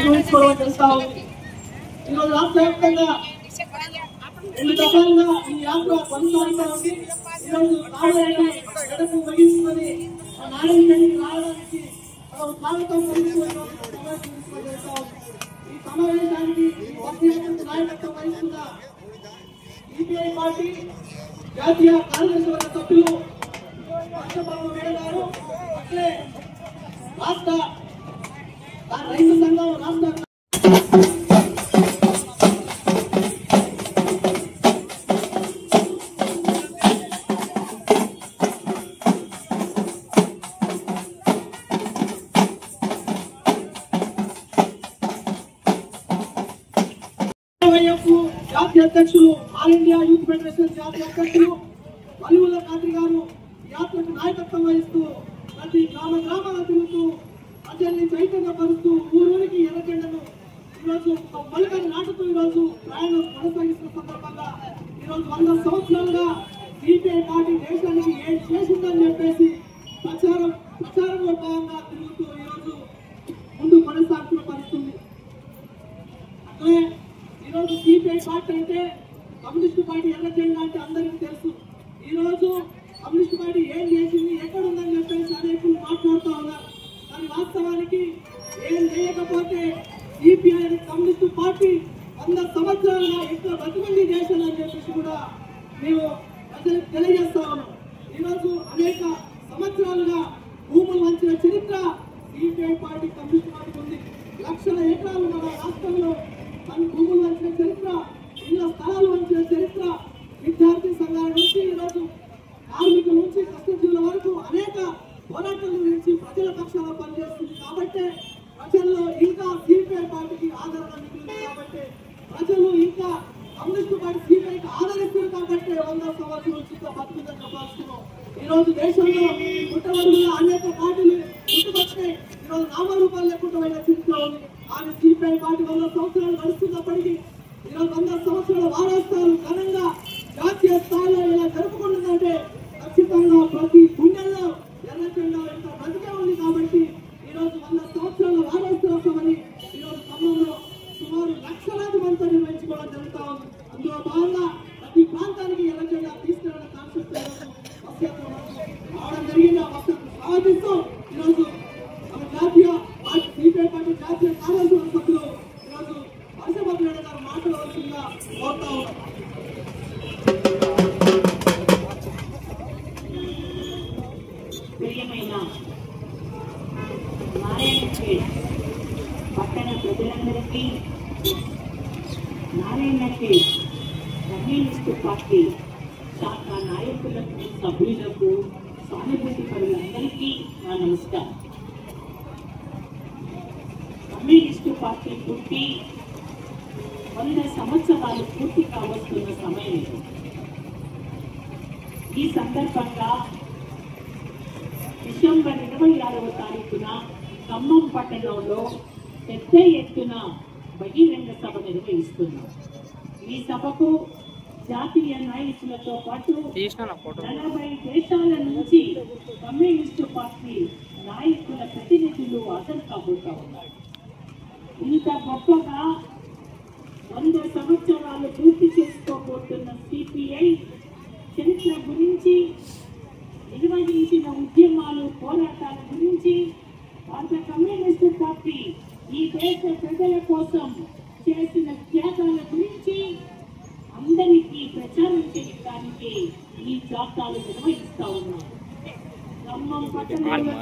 చూపించుకోవడం చేస్తా ఉంది. ఈరోజు రాష్ట్ర వ్యాప్తంగా 2 దఫాలుగా ఈ యాత్ర కొనసాగుతా ఉంది. ఈరోజు రామారెడ్డి గడప ముగించుకొని నారాయణగడ్డికి రావడానికి స్వాగతం చేస్తా ఉంది. ఈ సమావేశానికి నాయకత్వం వహిస్తున్న సిపిఐ పార్టీ జాతీయ కార్యదర్శి వర్గ సభ్యులు రాష్ట్రబాబు వేడ గారు, అట్లే రాష్ట్ర రైతు సంఘం రాష్ట్ర జాతీయ అధ్యక్షులు ఆల్ ఇండియా యూత్ ఫెడరేషన్ జాతీయ అధ్యక్షులు వలివుల కాంతి గారు యాత్రకు నాయకత్వం వహిస్తూ ప్రతి గ్రామాల తిరుగుతూ ప్రజల్ని చైతన్యపరుస్తూ ఊరికి ఎర్రజెండను ఈరోజు మొలకని నాటుతూ ఈరోజు ప్రయాణం కొనసాగిస్తున్న సందర్భంగా ఈరోజు 100 సంవత్సరాలుగా సిపిఐ పార్టీ దేశానికి ఏం చేసిందని చెప్పేసి ప్రచారంలో భాగంగా తిరుగుతూ ఈరోజు ముందు కొనసాగుతున్న పరిస్థితుంది. అట్లే ఈరోజు సిపిఐ పార్టీ అంటే కమ్యూనిస్టు పార్టీ ఎర్రజెండా అంటే అందరికీ తెలుసు. ఈరోజు కమ్యూనిస్టు పార్టీ ఏం చేసింది, ఎక్కడుందని చెప్పేసి అనేకులు మాట్లాడుతూ ఉన్నారు. కానీ వాస్తవానికి ఏం చేయకపోతే సిపిఐ కమ్యూనిస్టు పార్టీ 100 సంవత్సరాలుగా ఎక్కువ బతికింది చేశానని చెప్పేసి కూడా మేము ప్రజలకు తెలియజేస్తా ఉన్నాం. ఈరోజు అనేక సంవత్సరాలుగా భూములు వంచిన చరిత్ర సిపిఐ పార్టీ కమ్యూనిస్టు పార్టీకి ఉంది. లక్షల ఎకరాలు మన రాష్ట్రంలో భూములు వంచిన చరిత్ర, ఇళ్ల స్థలాలు వంచిన చరిత్ర, విద్యార్థి సంఘాల నుంచి ఈరోజు కార్మికుల నుంచి కష్టజీవుల వరకు అనేక పోరాటాల నుంచి ప్రజల పక్షాన పనిచేస్తుంది. కాబట్టి ప్రజల్లో ఇంకా సిపిఐ పార్టీకి ఆదరణ మిగిలింది. కాబట్టి ప్రజలు ఇంకా కమ్యూనిస్టు పార్టీ సిపిఐకి ఆదరిస్తుంది. కాబట్టి 100 సంవత్సరాల నుంచి బతుకుదని చెప్పాల్స్తున్నాం. ఈరోజు దేశంలో పుట్టబడుతున్న అనేక పార్టీలు పుట్టుకొచ్చినాయి. ఈరోజు నామరూపాలు లేకుండా చరిత్ర ఉంది. కానీ సిపిఐ పార్టీ 100 సంవత్సరాలు నడుస్తున్నప్పటికీ ఈరోజు 100 సంవత్సరాల వారోత్సవాలు ఘనంగా జాతీయ స్థాయిలో ఇలా జరుపుకుంటుందంటే ఖచ్చితంగా ప్రతి గుండెల్లో ఎర్రజెండా ఎంత బ్రతికే ఉంది. కాబట్టి ఈరోజు 100 సంవత్సరాల వారోత్సవమని ఈరోజు ఖమ్మంలో సుమారు లక్షలాది మందితో నిర్వహించుకోవడం జరుగుతూ ఉంది. అందులో భాగంగా ప్రతి ప్రాంతానికి ఎర్రజెండా తీసుకెళ్లడం కాన్సెప్ట్ రావడం జరిగింది. ఆ వస్తువును స్వాగతిస్తూ ఈరోజు మన జాతీయ సిపిఐ పార్టీ జాతీయ కార్యదర్శి సభ్యులు ఈరోజు రాష్ట్రబాబు వేడ గారు మాట్లాడవలసిందిగా కోరుతా ఉన్నాం. ప్రియమైన నారాయణఖేడ్ పట్టణ ప్రజలందరికీ, నారాయణఖేడ్ కమ్యూనిస్టు పార్టీ శాఖ నాయకులకు, సభ్యులకు, సానుభూతి పరులందరికీ నా నమస్కారం. కమ్యూనిస్టు పార్టీ పుట్టి 100 సంవత్సరాలు పూర్తి కావస్తున్న సమయం ఇది. ఈ సందర్భంగా డిసెంబర్ 26వ తారీఖున ఖమ్మం పట్టణంలో పెద్ద ఎత్తున బహిరంగ సభ నిర్వహిస్తున్నాం. ఈ సభకు జాతీయ నాయకులతో పాటు 40 దేశాల నుంచి కమ్యూనిస్టు పార్టీ నాయకుల ప్రతినిధులు హాజరు కాబోతా ఉన్నారు. ఇంత గొప్పగా 100 సంవత్సరాలు పూర్తి చేసుకోబోతున్న సిపిఐ చరిత్ర గురించి, నిర్వహించిన ఉద్యమాలు, పోరాటాల గురించి, భారత కమ్యూనిస్టు పార్టీ ఈ దేశ ప్రజల కోసం చేసిన త్యాగాల గురించి అందరికీ ప్రచారం చేయడానికి ఈ జాతాలు నిర్వహిస్తా ఉన్నాం. ఖమ్మం పట్టణంలో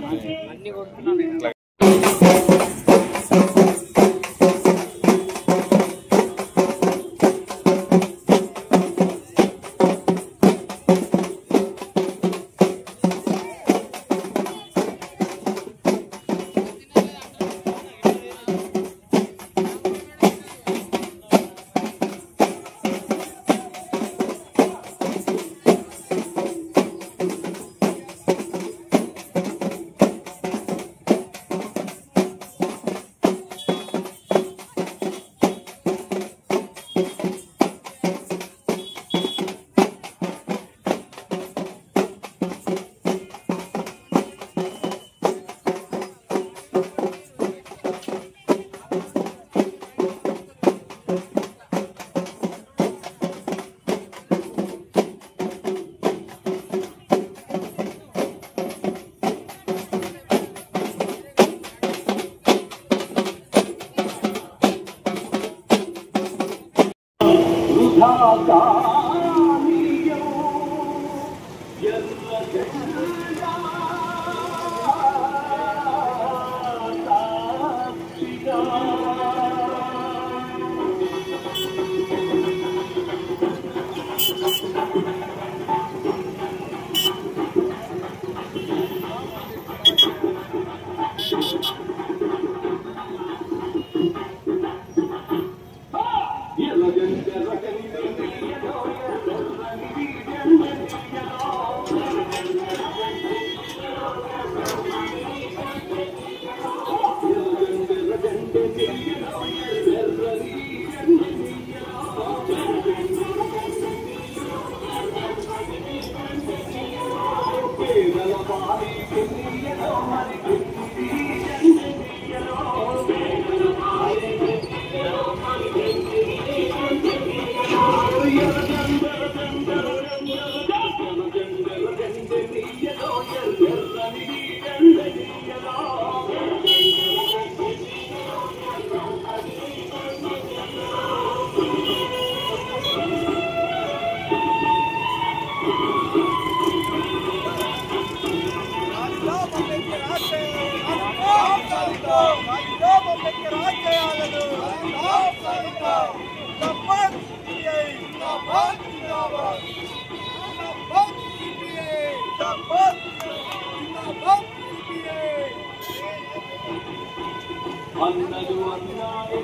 అన్నడు అన్నాడు